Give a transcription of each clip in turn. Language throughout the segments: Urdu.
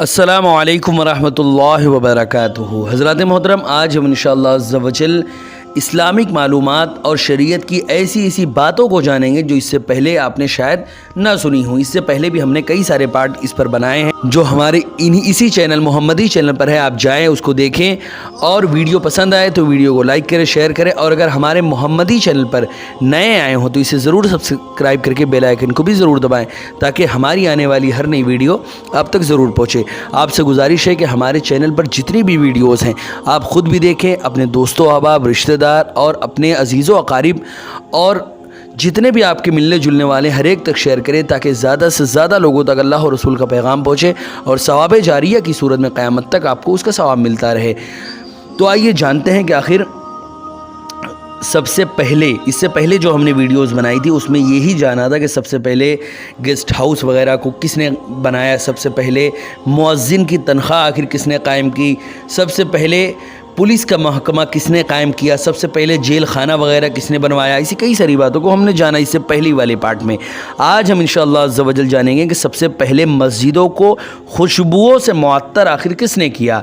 السلام علیکم ورحمۃ اللہ وبرکاتہ۔ حضرات محترم، آج ہم انشاءاللہ عز و جل اسلامک معلومات اور شریعت کی ایسی باتوں کو جانیں گے جو اس سے پہلے آپ نے شاید نہ سنی ہوں۔ اس سے پہلے بھی ہم نے کئی سارے پارٹ اس پر بنائے ہیں جو ہمارے اسی چینل محمدی چینل پر ہے، آپ جائیں اس کو دیکھیں، اور ویڈیو پسند آئے تو ویڈیو کو لائک کریں، شیئر کریں، اور اگر ہمارے محمدی چینل پر نئے آئے ہوں تو اسے ضرور سبسکرائب کر کے بیل آئیکن کو بھی ضرور دبائیں تاکہ ہماری آنے والی ہر نئی ویڈیو آپ تک ضرور پہنچے۔ آپ سے گزارش ہے کہ ہمارے چینل پر جتنی بھی ویڈیوز ہیں آپ خود بھی دیکھیں، اپنے دوستوں احباب، رشتہ دار اور اپنے عزیز و اقارب اور جتنے بھی آپ کے ملنے جلنے والے ہر ایک تک شیئر کریں تاکہ زیادہ سے زیادہ لوگوں تک اللہ اور رسول کا پیغام پہنچے اور ثواب جاریہ کی صورت میں قیامت تک آپ کو اس کا ثواب ملتا رہے۔ تو آئیے جانتے ہیں کہ آخر سب سے پہلے اس سے پہلے جو ہم نے ویڈیوز بنائی تھی اس میں یہی جانا تھا کہ سب سے پہلے گیسٹ ہاؤس وغیرہ کو کس نے بنایا، سب سے پہلے مؤذن کی تنخواہ آخر کس نے قائم کی، سب سے پہلے پولیس کا محکمہ کس نے قائم کیا، سب سے پہلے جیل خانہ وغیرہ کس نے بنوایا، اسی کئی ساری باتوں کو ہم نے جانا اس سے پہلی والے پارٹ میں۔ آج ہم انشاءاللہ عز و جل جانیں گے کہ سب سے پہلے مسجدوں کو خوشبوؤں سے معطر آخر کس نے کیا،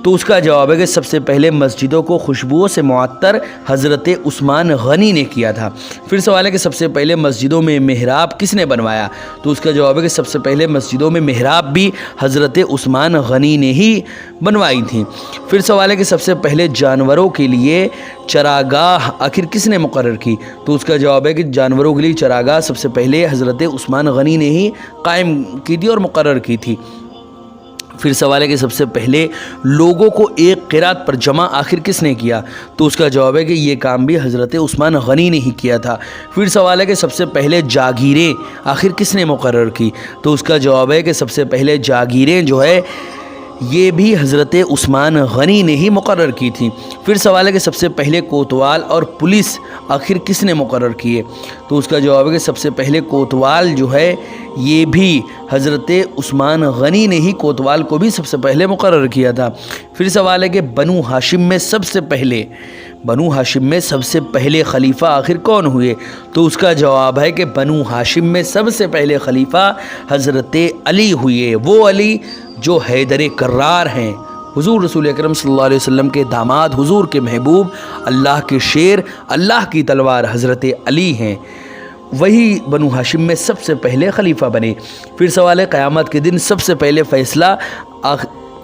تو اس کا جواب ہے کہ سب سے پہلے مسجدوں کو خوشبوؤں سے معطر حضرت عثمان غنی نے کیا تھا۔ پھر سوال ہے کہ سب سے پہلے مسجدوں میں محراب کس نے بنوایا، تو اس کا جواب ہے کہ سب سے پہلے مسجدوں میں محراب بھی حضرت عثمان غنی نے ہی بنوائی تھیں۔ پھر سوال ہے کہ سب سے پہلے جانوروں کے لیے چراگاہ آخر کس نے مقرر کی، تو اس کا جواب ہے کہ جانوروں کے لیے چراگاہ سب سے پہلے حضرت عثمان غنی نے ہی قائم کی تھی اور مقرر کی تھی۔ پھر سوال ہے کہ سب سے پہلے لوگوں کو ایک قرات پر جمع آخر کس نے کیا، تو اس کا جواب ہے کہ یہ کام بھی حضرت عثمان غنی نے ہی کیا تھا۔ پھر سوال ہے کہ سب سے پہلے جاگیریں آخر کس نے مقرر کی، تو اس کا جواب ہے کہ سب سے پہلے جاگیریں جو ہے یہ بھی حضرت عثمان غنی نے ہی مقرر کی تھی۔ پھر سوال ہے کہ سب سے پہلے کوتوال اور پولیس آخر کس نے مقرر کیے، تو اس کا جواب ہے کہ سب سے پہلے کوتوال جو ہے یہ بھی حضرت عثمان غنی نے ہی کوتوال کو بھی سب سے پہلے مقرر کیا تھا۔ پھر سوال ہے کہ بنو ہاشم میں سب سے پہلے خلیفہ آخر کون ہوئے، تو اس کا جواب ہے کہ بنو ہاشم میں سب سے پہلے خلیفہ حضرت علی ہوئے، وہ علی جو حیدر کرار ہیں، حضور رسول اکرم صلی اللہ علیہ وسلم کے داماد، حضور کے محبوب، اللہ کے شیر، اللہ کی تلوار حضرت علی ہیں، وہی بنو ہاشم میں سب سے پہلے خلیفہ بنے۔ پھر سوال ہے قیامت کے دن سب سے پہلے فیصلہ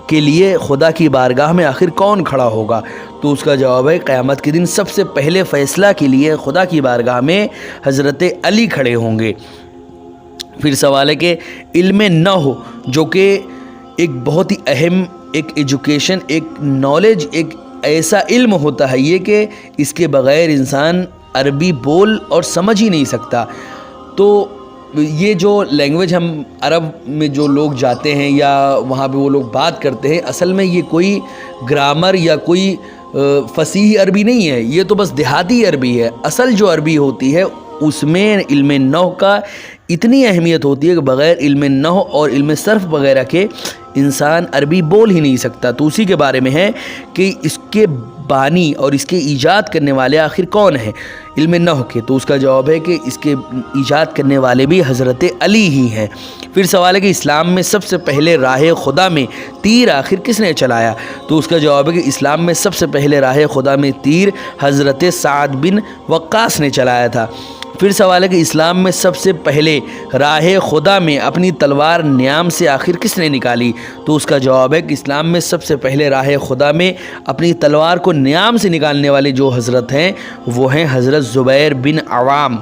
کے لیے خدا کی بارگاہ میں آخر کون کھڑا ہوگا، تو اس کا جواب ہے قیامت کے دن سب سے پہلے فیصلہ کے لیے خدا کی بارگاہ میں حضرت علی کھڑے ہوں گے۔ پھر سوال ہے کہ علم نحو جو کہ ایک بہت ہی اہم ایک ایجوکیشن، ایک نالج، ایک ایسا علم ہوتا ہے یہ کہ اس کے بغیر انسان عربی بول اور سمجھ ہی نہیں سکتا۔ تو یہ جو لینگویج ہم عرب میں جو لوگ جاتے ہیں یا وہاں پہ وہ لوگ بات کرتے ہیں، اصل میں یہ کوئی گرامر یا کوئی فصیح عربی نہیں ہے، یہ تو بس دیہاتی عربی ہے۔ اصل جو عربی ہوتی ہے اس میں علم نحو کا اتنی اہمیت ہوتی ہے کہ بغیر علم نحو اور علم صرف وغیرہ کے انسان عربی بول ہی نہیں سکتا۔ تو اسی کے بارے میں ہے کہ اس کے بانی اور اس کے ایجاد کرنے والے آخر کون ہیں علم نحو کے، تو اس کا جواب ہے کہ اس کے ایجاد کرنے والے بھی حضرت علی ہی ہیں۔ پھر سوال ہے کہ اسلام میں سب سے پہلے راہ خدا میں تیر آخر کس نے چلایا، تو اس کا جواب ہے کہ اسلام میں سب سے پہلے راہ خدا میں تیر حضرت سعد بن وقاص نے چلایا تھا۔ پھر سوال ہے کہ اسلام میں سب سے پہلے راہ خدا میں اپنی تلوار نیام سے آخر کس نے نکالی، تو اس کا جواب ہے کہ اسلام میں سب سے پہلے راہ خدا میں اپنی تلوار کو نیام سے نکالنے والے جو حضرت ہیں وہ ہیں حضرت زبیر بن عوام۔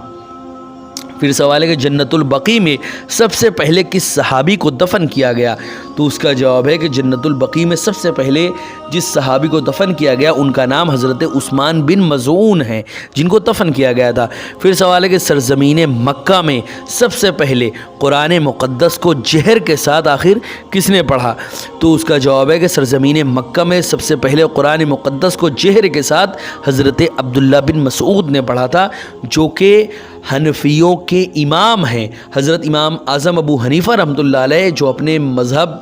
پھر سوال ہے کہ جنت البقیع میں سب سے پہلے کس صحابی کو دفن کیا گیا، تو اس کا جواب ہے کہ جنت البقیع میں سب سے پہلے جس صحابی کو دفن کیا گیا ان کا نام حضرت عثمان بن مظعون ہے جن کو دفن کیا گیا تھا۔ پھر سوال ہے کہ سرزمین مکہ میں سب سے پہلے قرآن مقدس کو جہر کے ساتھ آخر کس نے پڑھا، تو اس کا جواب ہے کہ سرزمین مکہ میں سب سے پہلے قرآن مقدس کو جہر کے ساتھ حضرت عبداللہ بن مسعود نے پڑھا تھا جو کہ حنفیوں کے امام ہیں، حضرت امام اعظم ابو حنیفہ رحمۃ اللہ علیہ، جو اپنے مذہب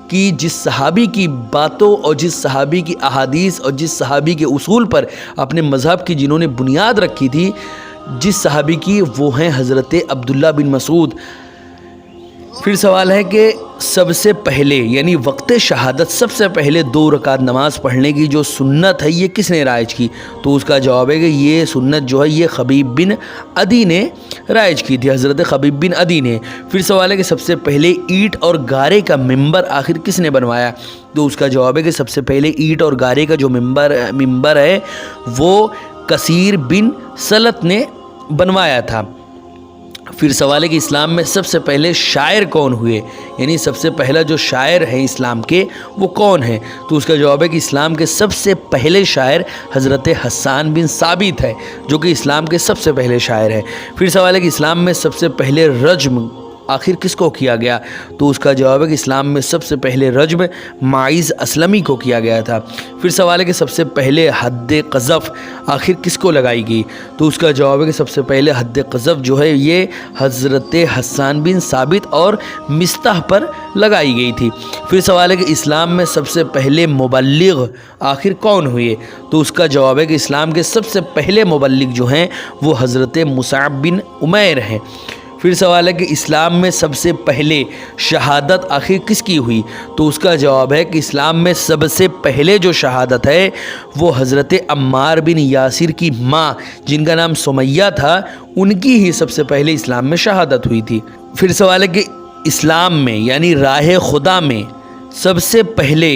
کی جس صحابی کی باتوں اور جس صحابی کی احادیث اور جس صحابی کے اصول پر اپنے مذہب کی جنہوں نے بنیاد رکھی تھی، جس صحابی کی وہ ہیں حضرت عبداللہ بن مسعود۔ پھر سوال ہے کہ سب سے پہلے یعنی وقت شہادت سب سے پہلے 2 رکعت نماز پڑھنے کی جو سنت ہے یہ کس نے رائج کی؟ تو اس کا جواب ہے کہ یہ سنت جو ہے یہ خبیب بن عدی نے رائج کی تھی، حضرت خبیب بن عدی نے۔ پھر سوال ہے کہ سب سے پہلے اینٹ اور گارے کا ممبر آخر کس نے بنوایا؟ تو اس کا جواب ہے کہ سب سے پہلے اینٹ اور گارے کا جو ممبر ہے وہ کثیر بن سلط نے بنوایا تھا۔ پھر سوال ہے کہ اسلام میں سب سے پہلے شاعر کون ہوئے، یعنی سب سے پہلا جو شاعر ہیں اسلام کے وہ کون ہیں؟ تو اس کا جواب ہے کہ اسلام کے سب سے پہلے شاعر حضرت حسان بن ثابت ہے، جو کہ اسلام کے سب سے پہلے شاعر ہیں۔ پھر سوال ہے کہ اسلام میں سب سے پہلے رجم آخر کس کو کیا گیا؟ تو اس کا جواب ہے کہ اسلام میں سب سے پہلے رجم معیز اسلمی کو کیا گیا تھا۔ پھر سوال ہے کہ سب سے پہلے حد قذف آخر کس کو لگائی گئی؟ تو اس کا جواب ہے کہ سب سے پہلے حد قذف جو ہے یہ حضرت حسان بن ثابت اور مستح پر لگائی گئی تھی۔ پھر سوال ہے کہ اسلام میں سب سے پہلے مبلغ آخر کون ہوئے؟ تو اس کا جواب ہے کہ اسلام کے سب سے پہلے مبلغ جو ہیں وہ حضرت مصعب بن عمیر ہیں۔ پھر سوال ہے کہ اسلام میں سب سے پہلے شہادت آخر کس کی ہوئی؟ تو اس کا جواب ہے کہ اسلام میں سب سے پہلے جو شہادت ہے وہ حضرت عمار بن یاسر کی ماں جن کا نام سمیہ تھا ان کی ہی سب سے پہلے اسلام میں شہادت ہوئی تھی۔ پھر سوال ہے کہ اسلام میں یعنی راہ خدا میں سب سے پہلے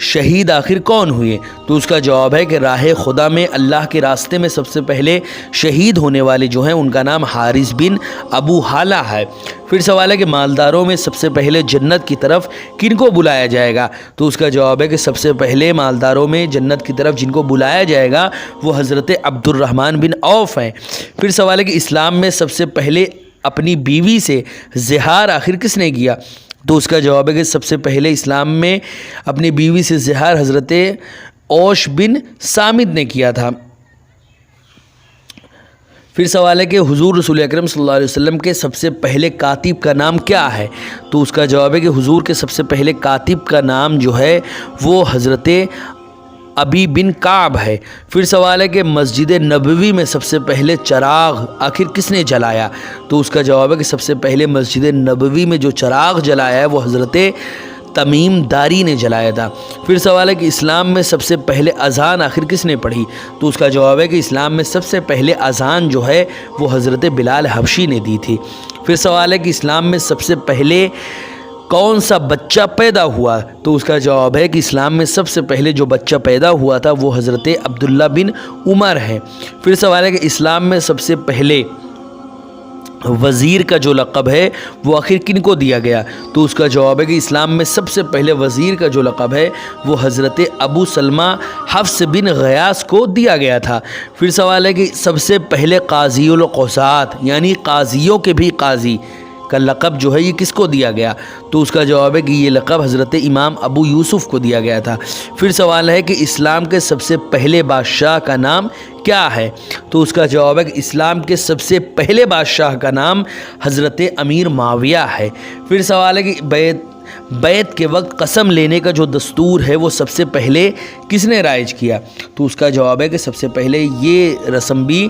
شہید آخر کون ہوئے؟ تو اس کا جواب ہے کہ راہ خدا میں اللہ کے راستے میں سب سے پہلے شہید ہونے والے جو ہیں ان کا نام حارث بن ابو حالہ ہے۔ پھر سوال ہے کہ مالداروں میں سب سے پہلے جنت کی طرف کن کو بلایا جائے گا؟ تو اس کا جواب ہے کہ سب سے پہلے مالداروں میں جنت کی طرف جن کو بلایا جائے گا وہ حضرت عبد الرحمن بن عوف ہیں۔ پھر سوال ہے کہ اسلام میں سب سے پہلے اپنی بیوی سے زہار آخر کس نے کیا؟ تو اس کا جواب ہے کہ سب سے پہلے اسلام میں اپنی بیوی سے زہار حضرت اوش بن صامت نے کیا تھا۔ پھر سوال ہے کہ حضور رسول اکرم صلی اللہ علیہ وسلم کے سب سے پہلے کاتب کا نام کیا ہے؟ تو اس کا جواب ہے کہ حضور کے سب سے پہلے کاتب کا نام جو ہے وہ حضرت ابی بن کعب ہے۔ پھر سوال ہے کہ مسجد نبوی میں سب سے پہلے چراغ آخر کس نے جلایا؟ تو اس کا جواب ہے کہ سب سے پہلے مسجد نبوی میں جو چراغ جلایا ہے وہ حضرت تمیم داری نے جلایا تھا۔ پھر سوال ہے کہ اسلام میں سب سے پہلے اذان آخر کس نے پڑھی؟ تو اس کا جواب ہے کہ اسلام میں سب سے پہلے اذان جو ہے وہ حضرت بلال حبشی نے دی تھی۔ پھر سوال ہے کہ اسلام میں سب سے پہلے کون سا بچہ پیدا ہوا؟ تو اس کا جواب ہے کہ اسلام میں سب سے پہلے جو بچہ پیدا ہوا تھا وہ حضرت عبداللہ بن عمر ہے۔ پھر سوال ہے کہ اسلام میں سب سے پہلے وزیر کا جو لقب ہے وہ آخر کن کو دیا گیا؟ تو اس کا جواب ہے کہ اسلام میں سب سے پہلے وزیر کا جو لقب ہے وہ حضرت ابو سلمہ حفص بن غیاث کو دیا گیا تھا۔ پھر سوال ہے کہ سب سے پہلے قاضی القضات یعنی قاضیوں کے بھی قاضی کا لقب جو ہے یہ کس کو دیا گیا؟ تو اس کا جواب ہے کہ یہ لقب حضرت امام ابو یوسف کو دیا گیا تھا۔ پھر سوال ہے کہ اسلام کے سب سے پہلے بادشاہ کا نام کیا ہے؟ تو اس کا جواب ہے کہ اسلام کے سب سے پہلے بادشاہ کا نام حضرت امیر معاویہ ہے۔ پھر سوال ہے کہ بیعت کے وقت قسم لینے کا جو دستور ہے وہ سب سے پہلے کس نے رائج کیا؟ تو اس کا جواب ہے کہ سب سے پہلے یہ رسم بھی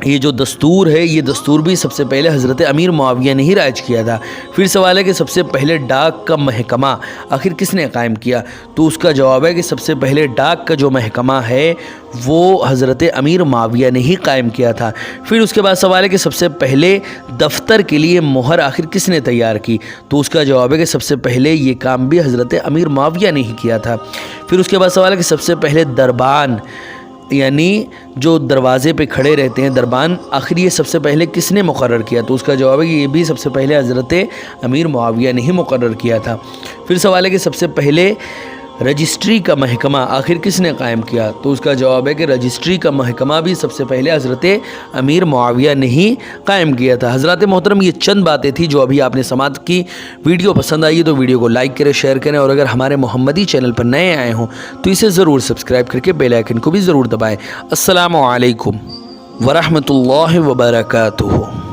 یہ جو دستور ہے یہ دستور بھی سب سے پہلے حضرت امیر معاویہ نے ہی رائج کیا تھا۔ پھر سوال ہے کہ سب سے پہلے ڈاک کا محکمہ آخر کس نے قائم کیا؟ تو اس کا جواب ہے کہ سب سے پہلے ڈاک کا جو محکمہ ہے وہ حضرت امیر معاویہ نے ہی قائم کیا تھا۔ پھر اس کے بعد سوال ہے کہ سب سے پہلے دفتر کے لیے مہر آخر کس نے تیار کی؟ تو اس کا جواب ہے کہ سب سے پہلے یہ کام بھی حضرت امیر معاویہ نے ہی کیا تھا۔ پھر اس کے بعد سوال ہے کہ سب سے پہلے دربان یعنی جو دروازے پہ کھڑے رہتے ہیں دربان آخر یہ سب سے پہلے کس نے مقرر کیا؟ تو اس کا جواب ہے کہ یہ بھی سب سے پہلے حضرت امیر معاویہ نے ہی مقرر کیا تھا۔ پھر سوال ہے کہ سب سے پہلے رجسٹری کا محکمہ آخر کس نے قائم کیا؟ تو اس کا جواب ہے کہ رجسٹری کا محکمہ بھی سب سے پہلے حضرت امیر معاویہ نے ہی قائم کیا تھا۔ حضرات محترم یہ چند باتیں تھیں جو ابھی آپ نے سماعت کی۔ ویڈیو پسند آئی تو ویڈیو کو لائک کریں، شیئر کریں، اور اگر ہمارے محمدی چینل پر نئے آئے ہوں تو اسے ضرور سبسکرائب کر کے بیل آئیکن کو بھی ضرور دبائیں۔ السلام علیکم ورحمۃ اللہ وبرکاتہ۔